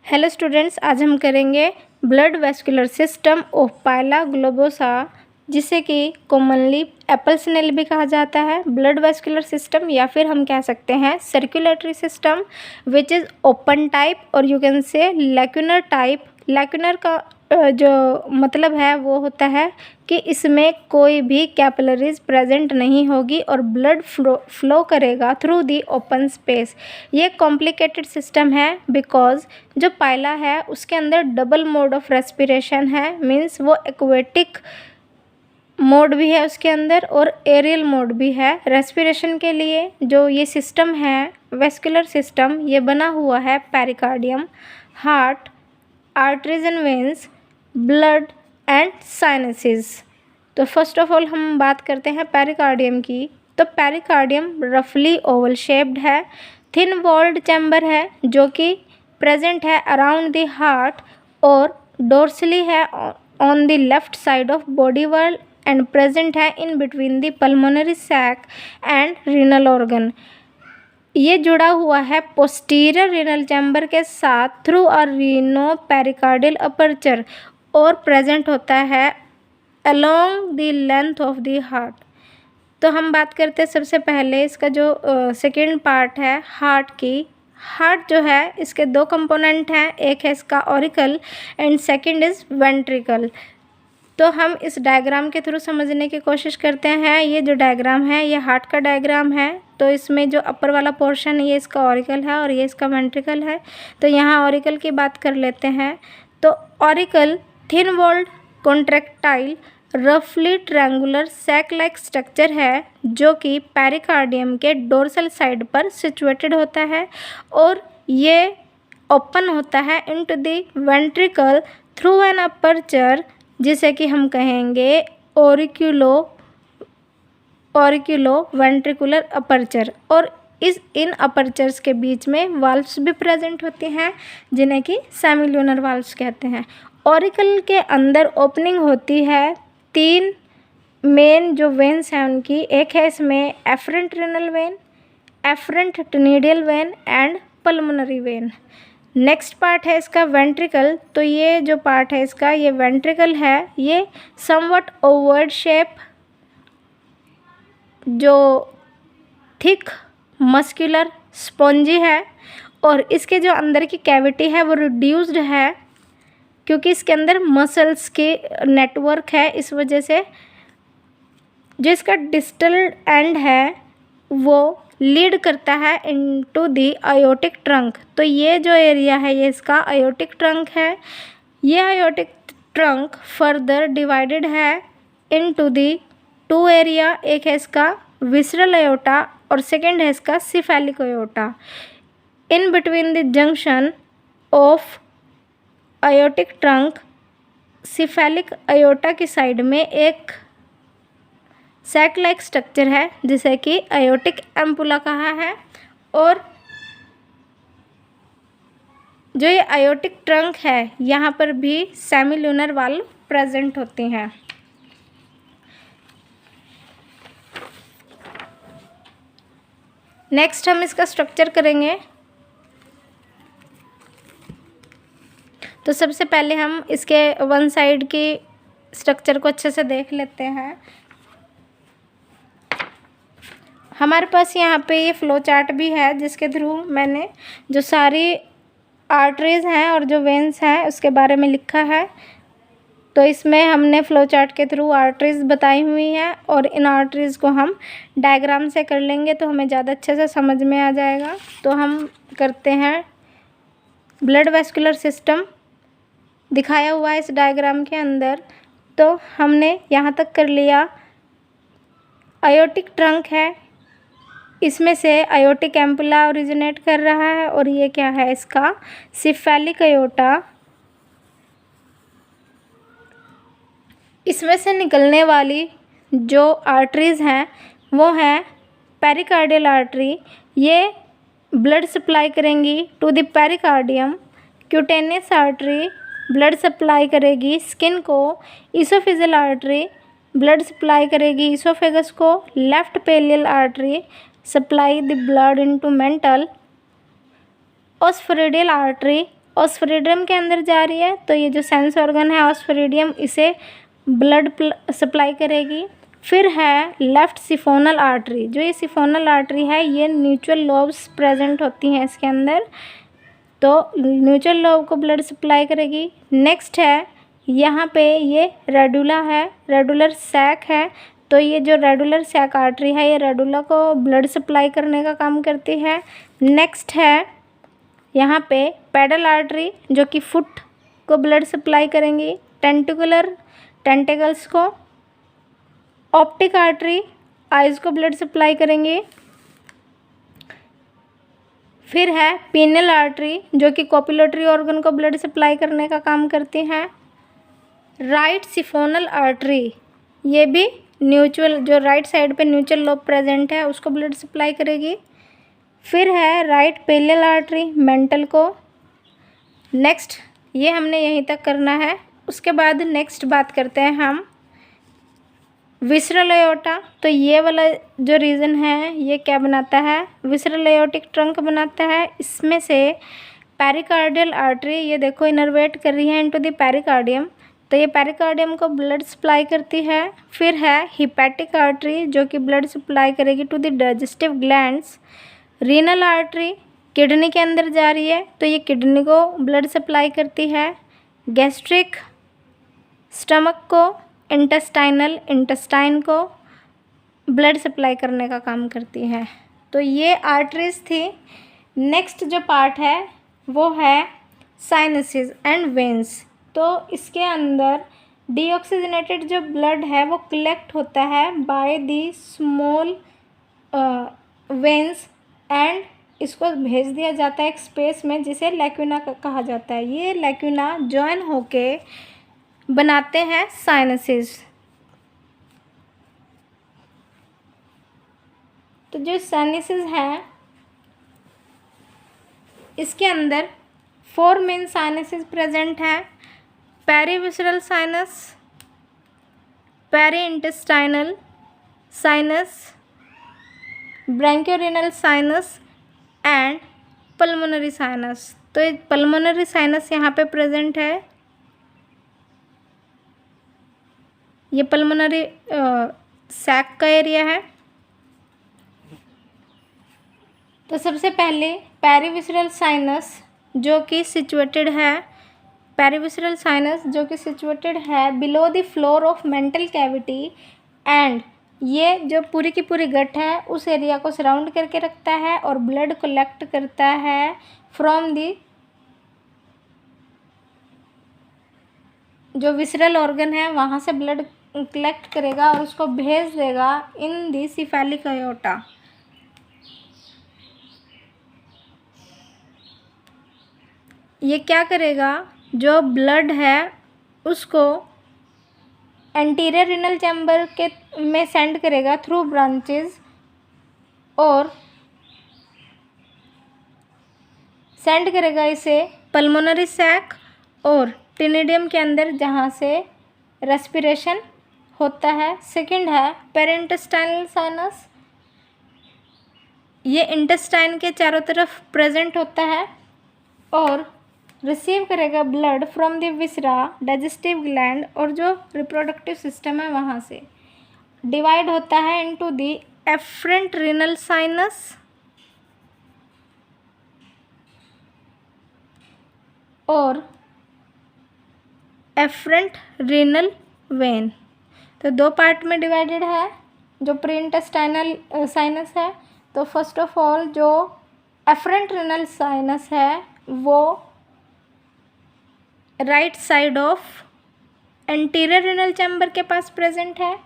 Hello students, आज हम करेंगे blood vascular system of Pila globosa, जिसे कि कॉमनली एप्पल स्नेल भी कहा जाता है। ब्लड वेस्कुलर सिस्टम या फिर हम कह सकते हैं circulatory system which is open type और यू कैन से लैक्यूनर टाइप। लैक्यूनर का जो मतलब है वो होता है कि इसमें कोई भी कैपिलरीज प्रेजेंट नहीं होगी और ब्लड फ्लो करेगा थ्रू दी ओपन स्पेस। ये कॉम्प्लिकेटेड सिस्टम है बिकॉज जो पाइला है उसके अंदर डबल मोड ऑफ रेस्पिरेशन है, मीन्स वो एक्वेटिक मोड भी है उसके अंदर और एरियल मोड भी है। रेस्पिरेशन के लिए जो ये सिस्टम है वेस्कुलर सिस्टम, ये बना हुआ है pericardium, heart, arteries and veins, blood and sinuses. तो फर्स्ट ऑफ ऑल हम बात करते हैं पेरिकार्डियम की। तो पेरिकार्डियम रफली ओवल शेप्ड है, थिन वॉल्ड चैम्बर है जो कि प्रेजेंट है अराउंड द हार्ट और डोर्सली है on the left side of body wall and present है in between the pulmonary sac and renal organ. ये जुड़ा हुआ है पोस्टीरियर रीनल चैम्बर के साथ through a renopericardial aperture और प्रेजेंट होता है along the length of the heart. तो हम बात करते हैं सबसे पहले इसका जो सेकेंड पार्ट है हार्ट की। हार्ट जो है इसके दो कंपोनेंट हैं, एक है इसका auricle and second is ventricle. तो हम इस डायग्राम के थ्रू समझने की कोशिश करते हैं। ये जो डायग्राम है ये हार्ट का डायग्राम है। तो इसमें जो अपर वाला पोर्शन है ये इसका ऑरिकल है और ये इसका वेंट्रिकल है। तो यहाँ ऑरिकल की बात कर लेते हैं। तो ऑरिकल थिन वॉल्ड कॉन्ट्रैक्टाइल रफली ट्रायंगुलर सैक लाइक स्ट्रक्चर है जो कि पेरिकार्डियम के डोर्सल साइड पर सिचुएटेड होता है और ये ओपन होता है into the ventricle through an aperture, जिसे कि हम कहेंगे ऑरिक्यूलो वेंट्रिकुलर अपर्चर। और इन अपर्चर्स के बीच में वाल्व्स भी प्रेजेंट होती हैं जिन्हें कि सेमिल्यूनर वाल्व्स कहते हैं। ऑरिकल के अंदर ओपनिंग होती है, तीन मेन जो वेन्स हैं उनकी, एक है इसमें efferent renal vein, efferent ctenidial vein and pulmonary vein. Next part है इसका वेंट्रिकल। तो ये जो पार्ट है इसका ये वेंट्रिकल है। ये समवट ओवर्ड शेप, जो थिक मस्कुलर स्पॉन्जी है और इसके जो अंदर की कैविटी है वो रिड्यूस्ड है क्योंकि इसके अंदर मसल्स के नेटवर्क है। इस वजह से जो इसका डिस्टल एंड है वो लीड करता है इनटू दी आयोटिक ट्रंक। तो ये जो एरिया है ये इसका आयोटिक ट्रंक है। ये आयोटिक ट्रंक फर्दर डिवाइडेड है इनटू दी टू एरिया, एक है इसका विसरल अयोटा और सेकंड है इसका cephalic aorta. In between the junction of aortic trunk cephalic aorta की साइड में एक सैक लाइक स्ट्रक्चर है जिसे कि आयोटिक एम्पुला कहा है और जो ये आयोटिक ट्रंक है यहाँ पर भी सेमिल्यूनर वाल्व प्रेजेंट होती हैं। नेक्स्ट हम इसका स्ट्रक्चर करेंगे। तो सबसे पहले हम इसके वन साइड की स्ट्रक्चर को अच्छे से देख लेते हैं। हमारे पास यहाँ पे ये फ्लो चार्ट भी है जिसके थ्रू मैंने जो सारी आर्टरीज़ हैं और जो वेन्स हैं उसके बारे में लिखा है। तो इसमें हमने फ्लो चार्ट के थ्रू आर्टरीज़ बताई हुई हैं और इन आर्टरीज़ को हम डायग्राम से कर लेंगे तो हमें ज़्यादा अच्छे से समझ में आ जाएगा। तो हम करते हैं ब्लड वेस्कुलर सिस्टम दिखाया हुआ है इस डायग्राम के अंदर। तो हमने यहाँ तक कर लिया। आयोटिक ट्रंक है, इसमें से आयोटिक एम्पुला ओरिजिनेट कर रहा है और ये क्या है इसका सिफेलिक अयोटा। इसमें से निकलने वाली जो आर्टरीज़ हैं वो हैं पेरिकार्डियल आर्टरी, ये ब्लड सप्लाई करेंगी to the pericardium. Cutaneous artery blood supply करेगी स्किन को। ईसोफेजियल आर्टरी ब्लड सप्लाई करेगी ईसोफेगस को। Left pallial artery supply the blood into mantle. Osphradial artery osphradium के अंदर जा रही है, तो ये जो सेंस ऑर्गन है ऑस्फेरिडियम इसे ब्लड सप्लाई करेगी। फिर है लेफ्ट सिफोनल आर्टरी। जो ये सिफोनल आर्टरी है ये न्यूट्रल लोब्स प्रेजेंट होती हैं इसके अंदर, तो न्यूट्रल लोब को ब्लड सप्लाई करेगी। नेक्स्ट है यहाँ पे ये रेडुला है, रेडुलर सैक है, तो ये जो रेडुलर सैक आर्टरी है ये रेडुला को ब्लड सप्लाई करने का काम करती है। नेक्स्ट है यहाँ पे पेडल आर्टरी जो कि फुट को ब्लड सप्लाई करेंगी, टेंटिकल्स को। ऑप्टिक आर्टरी आइज़ को ब्लड सप्लाई करेंगे। फिर है पीनल आर्टरी जो कि कॉपुलेटरी ऑर्गन को ब्लड सप्लाई करने का काम करती हैं। राइट सिफोनल आर्टरी ये भी न्यूट्रल, जो राइट साइड पे न्यूट्रल लोब प्रेजेंट है उसको ब्लड सप्लाई करेगी। फिर है राइट पेलियल आर्टरी मेंटल को। नेक्स्ट ये हमने यहीं तक करना है। उसके बाद नेक्स्ट बात करते हैं हम विसरल एओर्टा। तो ये वाला जो रीजन है ये क्या बनाता है, विसरल एओर्टिक ट्रंक बनाता है। इसमें से पेरिकार्डियल आर्टरी ये देखो इनर्वेट कर रही है इनटू द पेरिकार्डियम, तो ये पेरिकार्डियम को ब्लड सप्लाई करती है। फिर है हिपैटिक आर्टरी जो कि ब्लड सप्लाई करेगी to the digestive glands. Renal artery kidney के अंदर जा रही है, तो ये किडनी को ब्लड सप्लाई करती है। गैस्ट्रिक स्टमक को, इंटेस्टाइन को ब्लड सप्लाई करने का काम करती है। तो ये आर्टरीज थी। नेक्स्ट जो पार्ट है वो है साइनसेस एंड वेन्स। तो इसके अंदर डीऑक्सीजनेटेड जो ब्लड है वो कलेक्ट होता है by the small veins and इसको भेज दिया जाता है एक स्पेस में जिसे लैक्यूना कहा जाता है। ये लैक्यूना जॉइन होके बनाते हैं साइनसेस। तो जो साइनसेस हैं इसके अंदर 4 मेन साइनसेस प्रेजेंट हैं। Perivisceral sinus, peri intestinal sinus, branchiorenal sinus and pulmonary sinus. तो ये पल्मोनरी साइनस यहाँ पे प्रेजेंट है। ये पल्मोनरी सैक का एरिया है। तो सबसे पहले पेरीविसरल साइनस जो कि सिचुएटेड है below the floor of mantle cavity and ये जो पूरी की पूरी गट है उस एरिया को सराउंड करके रखता है और ब्लड कलेक्ट करता है फ्रॉम दी जो विसरल ऑर्गन है वहाँ से ब्लड कलेक्ट करेगा और उसको भेज देगा इन दी सिफेलिक एओर्टा। ये क्या करेगा, जो ब्लड है उसको एंटीरियर रीनल चैम्बर के में सेंड करेगा थ्रू ब्रांचेस और सेंड करेगा इसे पल्मोनरी सैक और टिनिडियम के अंदर जहाँ से रेस्पिरेशन होता है। सेकंड है पेरिंटेस्टाइनल साइनस। ये इंटेस्टाइन के चारों तरफ प्रेजेंट होता है और रिसीव करेगा blood from the viscera, digestive gland और जो रिप्रोडक्टिव सिस्टम है वहाँ से। डिवाइड होता है into the efferent renal sinus और एफरेंट रीनल वेन। तो 2 पार्ट में डिवाइडेड है जो प्री इंटेस्टाइनल साइनस है। तो फर्स्ट ऑफ ऑल जो एफरेंट रीनल साइनस है वो right side of anterior renal chamber के पास प्रेजेंट है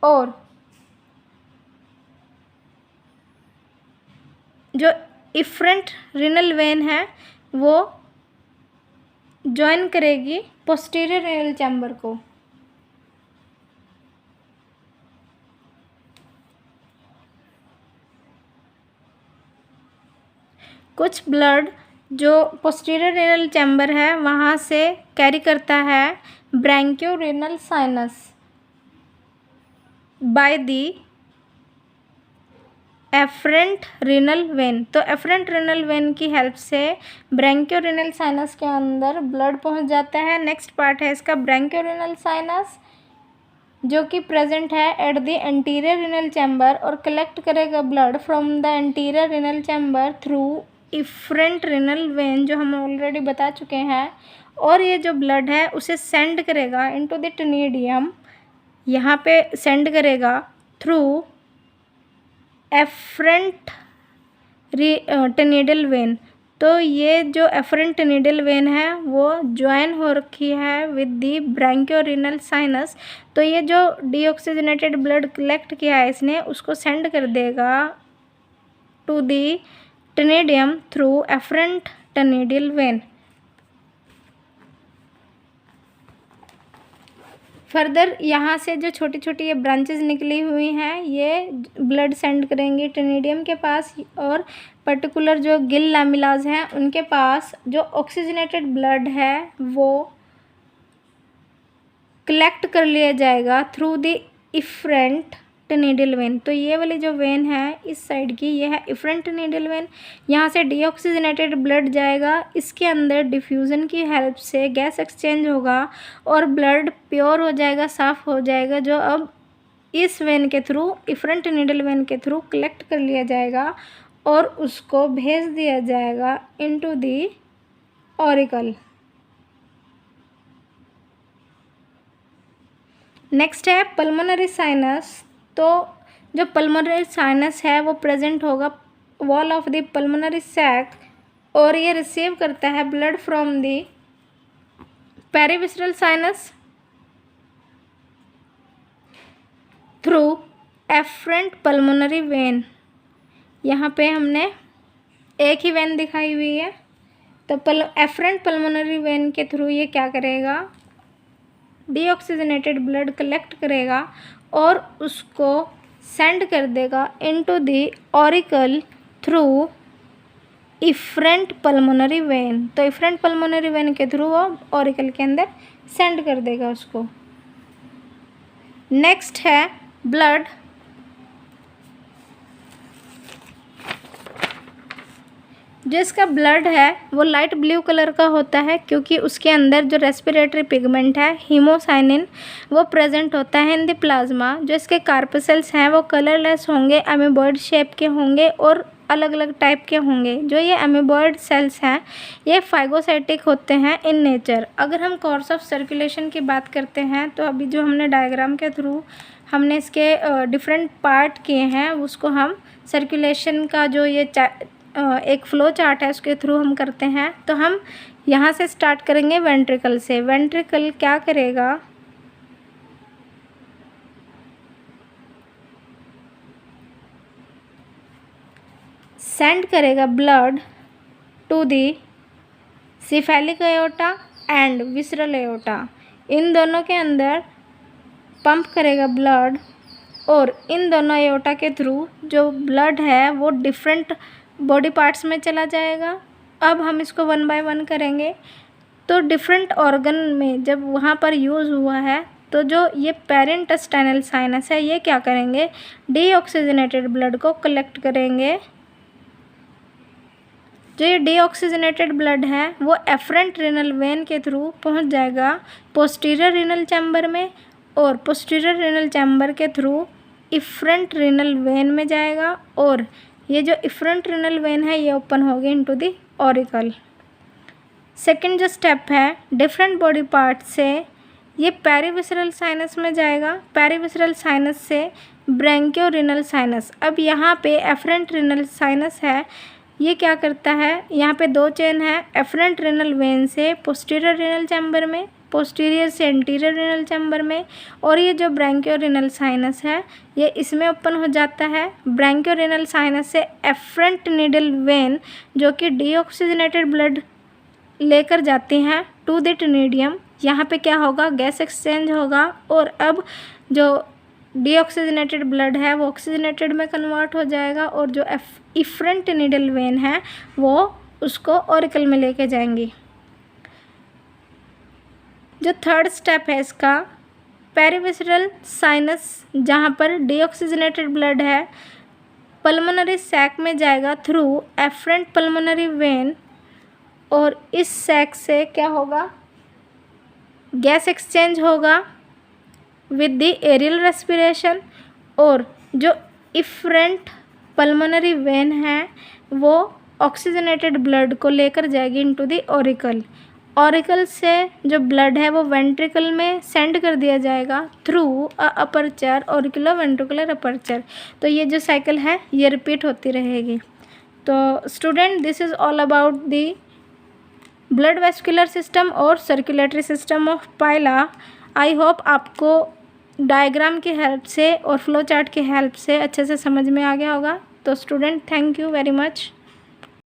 और जो इफरेंट रीनल वेन है वो ज्वाइन करेगी पोस्टीरियर रीनल चैम्बर को। कुछ ब्लड जो पोस्टीरियर रीनल चैम्बर है वहाँ से कैरी करता है branchiorenal sinus by the efferent renal vein. तो एफरेंट रीनल वेन की हेल्प से ब्रैंकियोरीनल साइनस के अंदर ब्लड पहुंच जाता है। नेक्स्ट पार्ट है इसका ब्रैंकियोरीनल साइनस, जो कि प्रेजेंट है at the anterior renal chamber और कलेक्ट करेगा blood from the anterior renal chamber through efferent renal vein, जो हम ऑलरेडी बता चुके हैं। और ये जो ब्लड है उसे सेंड करेगा इनटू द टेनिडियम, यहाँ पे सेंड करेगा थ्रू एफरेंट टेनिडल वेन। तो ये जो एफरेंट टेनिडल वेन है वो ज्वाइन हो रखी है विद दी ब्रैंकियोरीनल साइनस। तो ये जो डीऑक्सीजनेटेड ब्लड कलेक्ट किया है इसने, उसको सेंड कर देगा to the ctenidium through efferent ctenidial vein. Further यहाँ से जो छोटी छोटी ये ब्रांचेस निकली हुई हैं ये ब्लड सेंड करेंगे टेनिडियम के पास, और पर्टिकुलर जो गिल लैमेलाज हैं उनके पास जो ऑक्सीजनेटेड ब्लड है वो कलेक्ट कर लिया जाएगा through the efferent ctenidial when. तो ये वाली जो वेन है इस साइड की, ये है इफरेंट टेनिडल वेन। यहाँ से डीऑक्सीजनेटेड ब्लड जाएगा, इसके अंदर डिफ्यूज़न की हेल्प से गैस एक्सचेंज होगा और ब्लड प्योर हो जाएगा, साफ़ हो जाएगा, जो अब इस वेन के थ्रू, इफरेंट टेनिडल वेन के थ्रू कलेक्ट कर लिया जाएगा और उसको भेज दिया जाएगा इनटू दी ऑरिकल। नेक्स्ट है पल्मोनरी साइनस। तो जो पल्मोनरी साइनस है वो प्रेजेंट होगा wall of the pulmonary sac और ये रिसीव करता है blood from the perivisceral sinus through efferent pulmonary vein. यहाँ पे हमने एक ही वेन दिखाई हुई है। तो एफरेंट पल्मोनरी वेन के थ्रू ये क्या करेगा, डीऑक्सीजनेटेड ब्लड कलेक्ट करेगा और उसको सेंड कर देगा into the auricle through efferent pulmonary vein. तो इफरेंट पल्मोनरी वेन के थ्रू वो ऑरिकल के अंदर सेंड कर देगा उसको। नेक्स्ट है ब्लड। जो इसका ब्लड है वो लाइट ब्लू कलर का होता है क्योंकि उसके अंदर जो रेस्पिरेटरी पिगमेंट है हीमोसाइनिन वो प्रेजेंट होता है इन द प्लाज्मा। जो इसके कार्पेसेल्स हैं वो कलरलेस होंगे, अमीबॉइड शेप के होंगे और अलग अलग टाइप के होंगे। जो ये अमीबॉइड सेल्स हैं ये फाइगोसाइटिक होते हैं इन नेचर। अगर हम कोर्स ऑफ सर्कुलेशन की बात करते हैं तो अभी जो हमने डायग्राम के थ्रू हमने इसके डिफरेंट पार्ट किए हैं उसको हम सर्कुलेशन का जो ये एक फ्लो चार्ट है उसके थ्रू हम करते हैं। तो हम यहाँ से स्टार्ट करेंगे वेंट्रिकल से। वेंट्रिकल क्या करेगा, सेंड करेगा blood to the cephalic aorta and visceral aorta. इन दोनों के अंदर पंप करेगा ब्लड और इन दोनों एओर्टा के थ्रू जो ब्लड है वो डिफरेंट बॉडी पार्ट्स में चला जाएगा। अब हम इसको वन बाय वन करेंगे। तो डिफरेंट ऑर्गन में जब वहाँ पर यूज़ हुआ है तो जो ये पेरिंटेस्टाइनल साइनस है ये क्या करेंगे, डीऑक्सीजनेटेड ब्लड को कलेक्ट करेंगे। जो ये डीऑक्सीजनेटेड ब्लड है वो एफरेंट रीनल वेन के थ्रू पहुँच जाएगा पोस्टीरियर रीनल चैम्बर में और पोस्टीरियर रीनल चैम्बर के थ्रू इफरेंट रीनल वेन में जाएगा और ये जो इफरेंट रीनल वेन है ये ओपन होगी इनटू द ऑरिकल। सेकंड जो स्टेप है डिफरेंट बॉडी पार्ट से ये पेरिविसरल साइनस में जाएगा, पेरिविसरल साइनस से ब्रैंकियोरीनल साइनस। अब यहाँ पे एफरेंट रीनल साइनस है, ये क्या करता है, यहाँ पे दो चेन है एफरेंट रीनल वेन से पोस्टीरियर रीनल चैम्बर में, पोस्टीरियर से एंटीरियर रीनल चैम्बर में, और ये जो ब्रैंकियोरीनल साइनस है ये इसमें ओपन हो जाता है। ब्रैंकियोरीनल साइनस से एफरेंट नीडल वेन जो कि डीऑक्सीजनेटेड ब्लड लेकर जाती हैं टू द टेनिडियम। यहाँ पे क्या होगा, गैस एक्सचेंज होगा और अब जो डीऑक्सीजनेटेड ब्लड है वो ऑक्सीजनेटेड में कन्वर्ट हो जाएगा और जो इफरेंट नीडल वेन है वो उसको ऑरिकल में लेके जाएंगी। जो थर्ड स्टेप है इसका पेरिविसरल साइनस, जहाँ पर डीऑक्सीजनेटेड ब्लड है पल्मोनरी सैक में जाएगा थ्रू एफरेंट पल्मोनरी वेन, और इस सैक से क्या होगा, गैस एक्सचेंज होगा विद द एरियल रेस्पिरेशन, और जो इफरेंट पल्मोनरी वेन है वो ऑक्सीजनेटेड ब्लड को लेकर जाएगी इनटू द ऑरिकल। ऑरिकल से जो ब्लड है वो वेंट्रिकल में सेंड कर दिया जाएगा through a aperture, auriculo ventricular aperture. तो ये जो साइकिल है ये रिपीट होती रहेगी। तो student, this is all about the blood vascular system और circulatory system of Pila. I hope आपको डायग्राम की हेल्प से और फ्लो चार्ट की हेल्प से अच्छे से समझ में आ गया होगा। तो student, thank you very much.